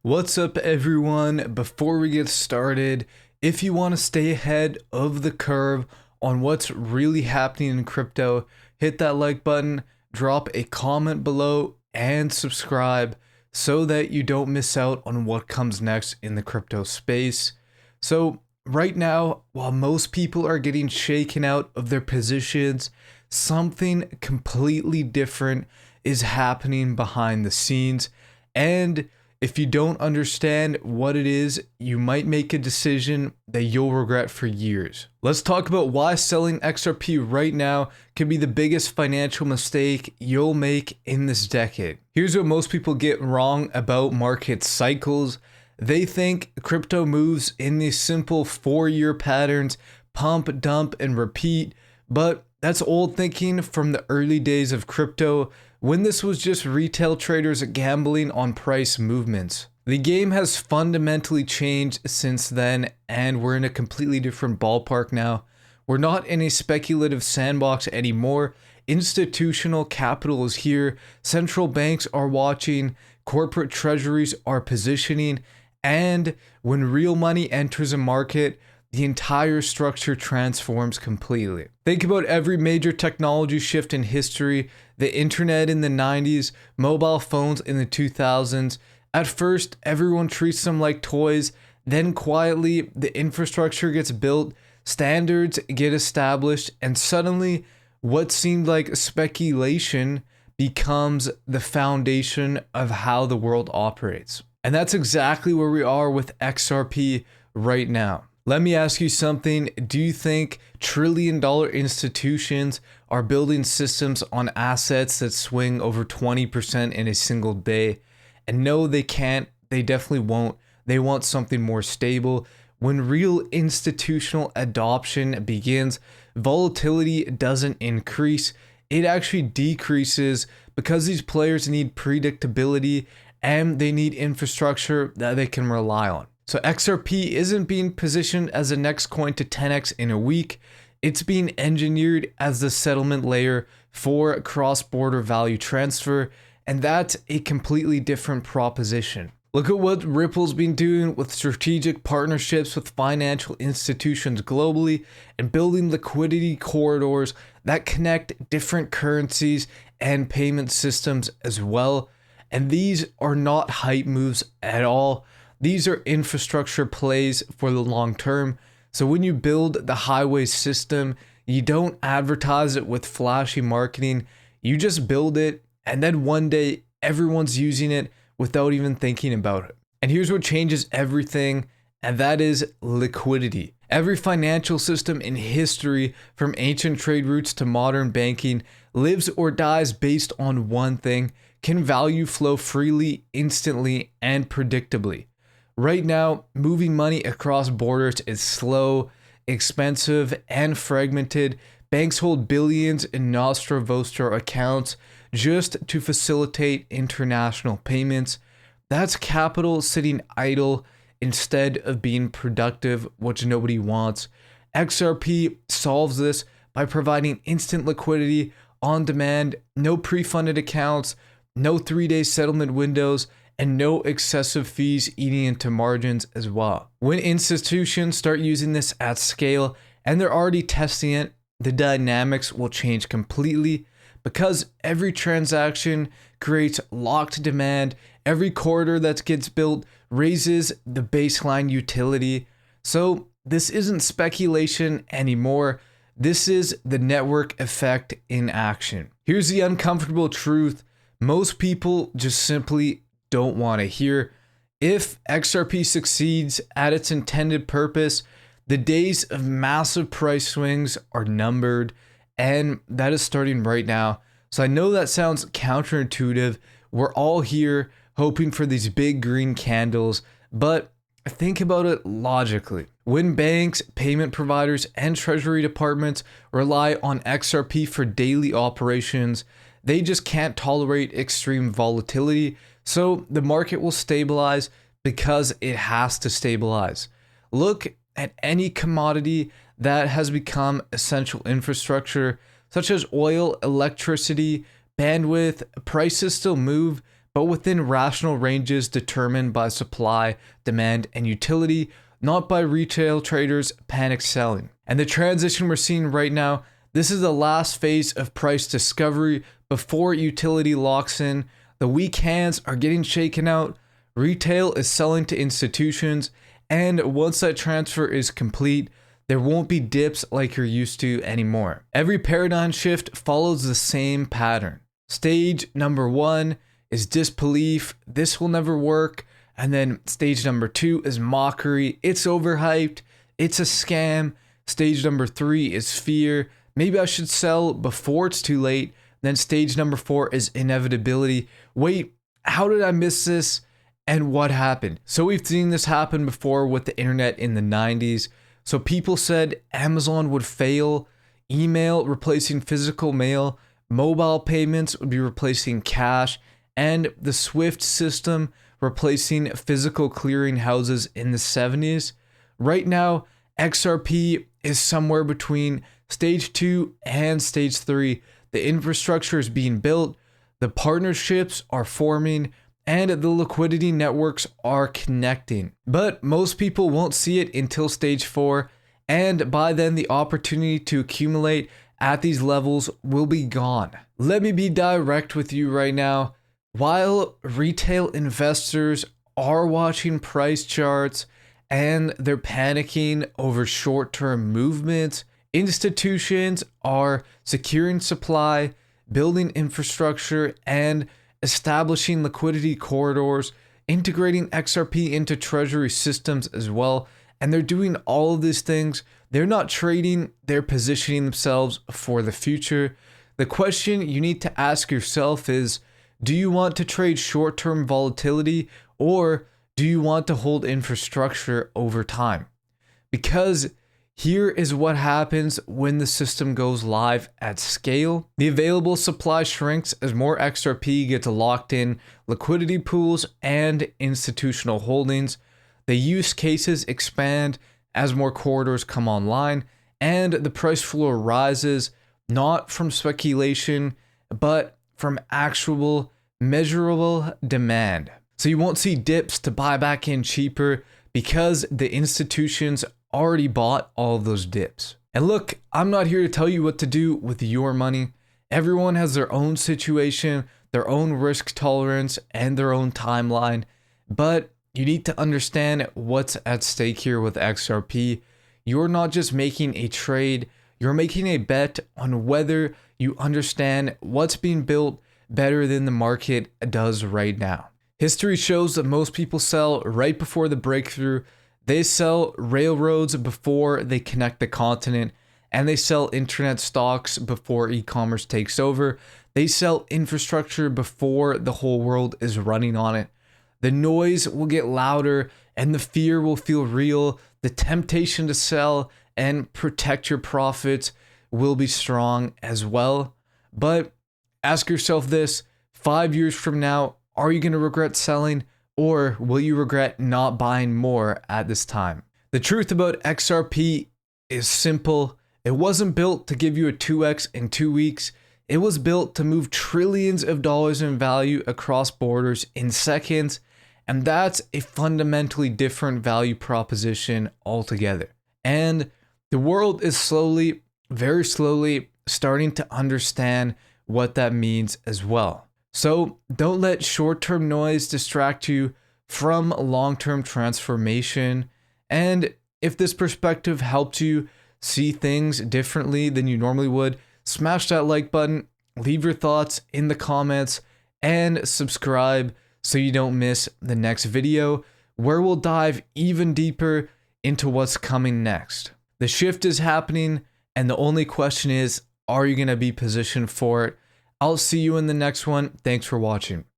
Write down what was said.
What's up, everyone? Before we get started, if you want to stay ahead of the curve on what's really happening in crypto, hit that like button, drop a comment below, and subscribe so that you don't miss out on what comes next in the crypto space. So right now, while most people are getting shaken out of their positions, something completely different is happening behind the scenes. And if you don't understand what it is, you might make a decision that you'll regret for years. Let's talk about why selling XRP right now could be the biggest financial mistake you'll make in this decade. Here's what most people get wrong about market cycles. They think crypto moves in these simple 4-year patterns, pump, dump, and repeat, but that's old thinking from the early days of crypto, when this was just retail traders gambling on price movements. The game has fundamentally changed since then, and we're in a completely different ballpark now. We're not in a speculative sandbox anymore. Institutional capital is here, central banks are watching, corporate treasuries are positioning, and when real money enters a market, the entire structure transforms completely. Think about every major technology shift in history: the internet in the 90s, mobile phones in the 2000s. At first, everyone treats them like toys, then quietly the infrastructure gets built, standards get established, and suddenly what seemed like speculation becomes the foundation of how the world operates. And that's exactly where we are with XRP right now. Let me ask you something. Do you think trillion-dollar institutions are building systems on assets that swing over 20% in a single day? And no, they can't. They definitely won't. They want something more stable. When real institutional adoption begins, volatility doesn't increase. It actually decreases because these players need predictability and they need infrastructure that they can rely on. So XRP isn't being positioned as the next coin to 10x in a week. It's being engineered as the settlement layer for cross-border value transfer, and that's a completely different proposition. Look at what Ripple's been doing with strategic partnerships with financial institutions globally and building liquidity corridors that connect different currencies and payment systems as well. And these are not hype moves at all. These are infrastructure plays for the long term. So when you build the highway system, you don't advertise it with flashy marketing. You just build it, and then one day everyone's using it without even thinking about it. And here's what changes everything, and that is liquidity. Every financial system in history, from ancient trade routes to modern banking, lives or dies based on one thing: can value flow freely, instantly, and predictably? Right now, moving money across borders is slow, expensive, and fragmented. Banks hold billions in Nostra Vostra accounts just to facilitate international payments. That's capital sitting idle instead of being productive, which nobody wants. XRP solves this by providing instant liquidity on demand, no pre-funded accounts, no 3-day settlement windows, and no excessive fees eating into margins as well. When institutions start using this at scale, and they're already testing it, the dynamics will change completely, because every transaction creates locked demand. Every corridor that gets built raises the baseline utility. So this isn't speculation anymore. This is the network effect in action. Here's the uncomfortable truth most people just simply don't want to hear. If XRP succeeds at its intended purpose, the days of massive price swings are numbered, and that is starting right now. So I know that sounds counterintuitive. We're all here hoping for these big green candles, but think about it logically. When banks, payment providers, and treasury departments rely on XRP for daily operations, they just can't tolerate extreme volatility. So the market will stabilize because it has to stabilize. Look at any commodity that has become essential infrastructure, such as oil, electricity, bandwidth. Prices still move, but within rational ranges determined by supply, demand, and utility, not by retail traders panic selling. And the transition we're seeing right now, this is the last phase of price discovery before utility locks in. The weak hands are getting shaken out, retail is selling to institutions, and once that transfer is complete, there won't be dips like you're used to anymore. Every paradigm shift follows the same pattern. Stage number 1 is disbelief, this will never work. And then stage number 2 is mockery, it's overhyped, it's a scam. Stage number 3 is fear, maybe I should sell before it's too late. Then stage number 4 is inevitability. Wait, how did I miss this? And what happened? So we've seen this happen before with the internet in the 90s. So people said Amazon would fail, email replacing physical mail, mobile payments would be replacing cash, and the SWIFT system replacing physical clearing houses in the 70s. Right now, XRP is somewhere between stage 2 and stage 3. The infrastructure is being built, the partnerships are forming, and the liquidity networks are connecting. But most people won't see it until stage 4, and by then the opportunity to accumulate at these levels will be gone. Let me be direct with you right now. While retail investors are watching price charts and they're panicking over short-term movements, institutions are securing supply, building infrastructure, and establishing liquidity corridors, integrating XRP into treasury systems as well. And they're doing all of these things. They're not trading, they're positioning themselves for the future. The question you need to ask yourself is, do you want to trade short-term volatility, or do you want to hold infrastructure over time? Because here is what happens when the system goes live at scale. The available supply shrinks as more XRP gets locked in liquidity pools and institutional holdings. The use cases expand as more corridors come online, and the price floor rises, not from speculation, but from actual measurable demand. So you won't see dips to buy back in cheaper because the institutions already bought all of those dips. And look, I'm not here to tell you what to do with your money. Everyone has their own situation, their own risk tolerance, and their own timeline. But you need to understand what's at stake here with XRP. You're not just making a trade, you're making a bet on whether you understand what's being built better than the market does right now. History shows that most people sell right before the breakthrough. They sell railroads before they connect the continent, and they sell internet stocks before e-commerce takes over. They sell infrastructure before the whole world is running on it. The noise will get louder and the fear will feel real. The temptation to sell and protect your profits will be strong as well. But ask yourself this, 5 years from now, are you going to regret selling, or will you regret not buying more at this time? The truth about XRP is simple. It wasn't built to give you a 2x in 2 weeks. It was built to move trillions of dollars in value across borders in seconds. And that's a fundamentally different value proposition altogether. And the world is slowly, very slowly, starting to understand what that means as well. So don't let short-term noise distract you from long-term transformation. And if this perspective helped you see things differently than you normally would, smash that like button, leave your thoughts in the comments, and subscribe so you don't miss the next video where we'll dive even deeper into what's coming next. The shift is happening, and the only question is, are you going to be positioned for it? I'll see you in the next one. Thanks for watching.